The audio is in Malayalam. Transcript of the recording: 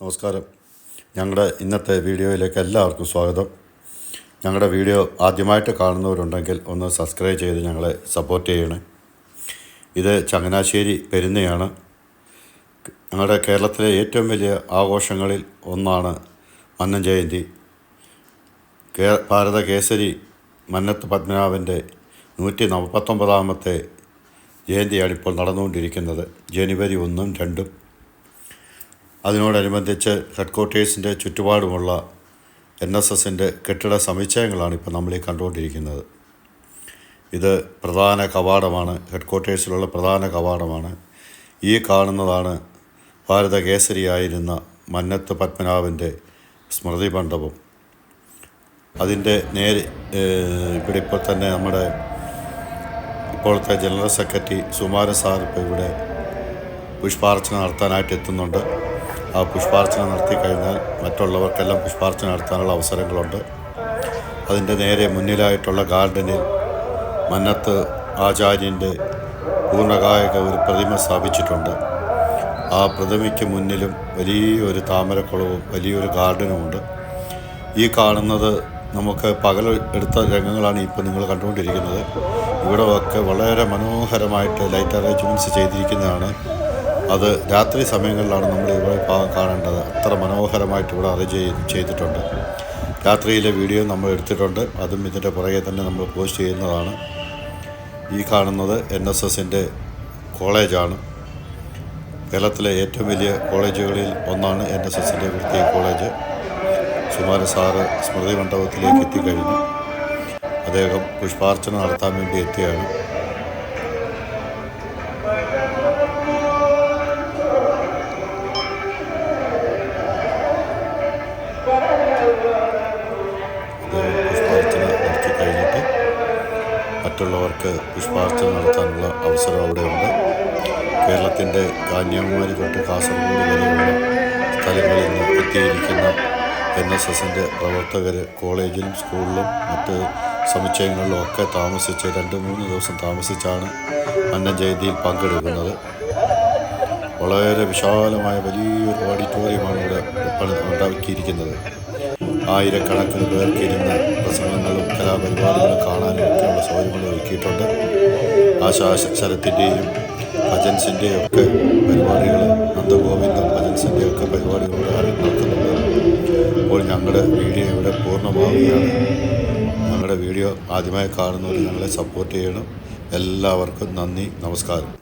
നമസ്കാരം. ഞങ്ങളുടെ ഇന്നത്തെ വീഡിയോയിലേക്ക് എല്ലാവർക്കും സ്വാഗതം. ഞങ്ങളുടെ വീഡിയോ ആദ്യമായിട്ട് കാണുന്നവരുണ്ടെങ്കിൽ ഒന്ന് സബ്സ്ക്രൈബ് ചെയ്ത് ഞങ്ങളെ സപ്പോർട്ട് ചെയ്യണേ. ഇത് ചങ്ങനാശ്ശേരി പെരുന്നയാണ്. ഞങ്ങളുടെ കേരളത്തിലെ ഏറ്റവും വലിയ ആഘോഷങ്ങളിൽ ഒന്നാണ് മന്നം ജയന്തി. ഭാരത കേസരി മന്നത്ത് പത്മനാഭൻ്റെ 149ാമത്തെ ജയന്തിയാണ് ഇപ്പോൾ നടന്നുകൊണ്ടിരിക്കുന്നത്. ജനുവരി 1, 2. അതിനോടനുബന്ധിച്ച് ഹെഡ്ക്വാർട്ടേഴ്സിൻ്റെ ചുറ്റുപാടുമുള്ള NSSൻ്റെ കെട്ടിട സമുച്ചയങ്ങളാണ് ഇപ്പോൾ നമ്മൾ ഈ കണ്ടുകൊണ്ടിരിക്കുന്നത്. ഇത് പ്രധാന കവാടമാണ്, ഹെഡ്ക്വാർട്ടേഴ്സിലുള്ള പ്രധാന കവാടമാണ്. ഈ കാണുന്നതാണ് ഭാരത കേസരിയായിരുന്ന മന്നത്ത് പത്മനാഭൻ്റെ സ്മൃതി മണ്ഡപം. അതിൻ്റെ നേരെ ഇവിടെ ഇപ്പോൾ തന്നെ നമ്മുടെ ഇപ്പോഴത്തെ ജനറൽ സെക്രട്ടറി സുമാരൻ സാർ ഇപ്പോൾ ഇവിടെ പുഷ്പാർച്ചന നടത്താനായിട്ട് എത്തുന്നുണ്ട്. ആ പുഷ്പാർച്ചന നടത്തി കഴിഞ്ഞാൽ മറ്റുള്ളവർക്കെല്ലാം പുഷ്പാർച്ചന നടത്താനുള്ള അവസരങ്ങളുണ്ട്. അതിൻ്റെ നേരെ മുന്നിലായിട്ടുള്ള ഗാർഡനിൽ മന്നത്ത് ആചാര്യൻ്റെ പൂർണ്ണകായക ഒരു പ്രതിമ സ്ഥാപിച്ചിട്ടുണ്ട്. ആ പ്രതിമയ്ക്ക് മുന്നിലും വലിയൊരു താമരക്കുളവും വലിയൊരു ഗാർഡനുമുണ്ട്. ഈ കാണുന്നത് നമുക്ക് പകൽ എടുത്ത രംഗങ്ങളാണ് ഇപ്പോൾ നിങ്ങൾ കണ്ടുകൊണ്ടിരിക്കുന്നത്. ഇവിടെ ഒക്കെ വളരെ മനോഹരമായിട്ട് ലൈറ്റ് അറേഞ്ച്മെൻറ്റ്സ് ചെയ്തിരിക്കുന്നതാണ്. അത് രാത്രി സമയങ്ങളിലാണ് നമ്മൾ ഇവിടെ ഭാഗം കാണേണ്ടത്. അത്ര മനോഹരമായിട്ട് ഇവിടെ അറേഞ്ച് ചെയ്തിട്ടുണ്ട്. രാത്രിയിലെ വീഡിയോ നമ്മൾ എടുത്തിട്ടുണ്ട്. അതും ഇതിൻ്റെ പുറകെ തന്നെ നമ്മൾ പോസ്റ്റ് ചെയ്യുന്നതാണ്. ഈ കാണുന്നത് NSSൻ്റെ കോളേജാണ്. കേരളത്തിലെ ഏറ്റവും വലിയ കോളേജുകളിൽ ഒന്നാണ് NSSൻ്റെ ഇവിടുത്തെ കോളേജ്. സുമാരൻ സാറ് സ്മൃതി മണ്ഡപത്തിലേക്ക് എത്തിക്കഴിഞ്ഞു. അദ്ദേഹം പുഷ്പാർച്ചന നടത്താൻ വേണ്ടി എത്തിയാണ്. പുഷ്പാർച്ചന നടത്തി കഴിഞ്ഞിട്ട് മറ്റുള്ളവർക്ക് പുഷ്പാർച്ചന നടത്താനുള്ള അവസരം അവിടെയുണ്ട്. കേരളത്തിൻ്റെ കന്യാകുമാരി തൊട്ട് കാസർഗോഡ് വരെയുള്ള സ്ഥലങ്ങളിൽ നിന്ന് എത്തിയിരിക്കുന്ന NSSൻ്റെ പ്രവർത്തകർ കോളേജിലും സ്കൂളിലും മറ്റ് സമുച്ചയങ്ങളിലും ഒക്കെ താമസിച്ച് 2-3 ദിവസം താമസിച്ചാണ് മന്നം ജയന്തിയിൽ പങ്കെടുക്കുന്നത്. വളരെ വിശാലമായ വലിയൊരു ഓഡിറ്റോറിയമാണ് ഇവിടെ ഉണ്ടാക്കിയിരിക്കുന്നത്. ആയിരക്കണക്കിന് പേർക്ക് ഇരുന്ന് പ്രസംഗങ്ങളും കലാപരിപാടികളും കാണാനും ഒക്കെയുള്ള സൗകര്യങ്ങൾ ഒരുക്കിയിട്ടുണ്ട്. ആശാശരത്തിൻ്റെയും ഭജൻസിൻ്റെയും ഒക്കെ പരിപാടികൾ, നന്ദഗോവിന്ദം ഭജൻസിൻ്റെയും ഒക്കെ പരിപാടികൾ നടത്തുന്നുണ്ട്. അപ്പോൾ ഞങ്ങളുടെ വീഡിയോ ഇവിടെ പൂർണ്ണമാവുകയാണ്. ഞങ്ങളുടെ വീഡിയോ ആദ്യമായി കാണുന്നവർ ഞങ്ങളെ സപ്പോർട്ട് ചെയ്യണം. എല്ലാവർക്കും നന്ദി, നമസ്കാരം.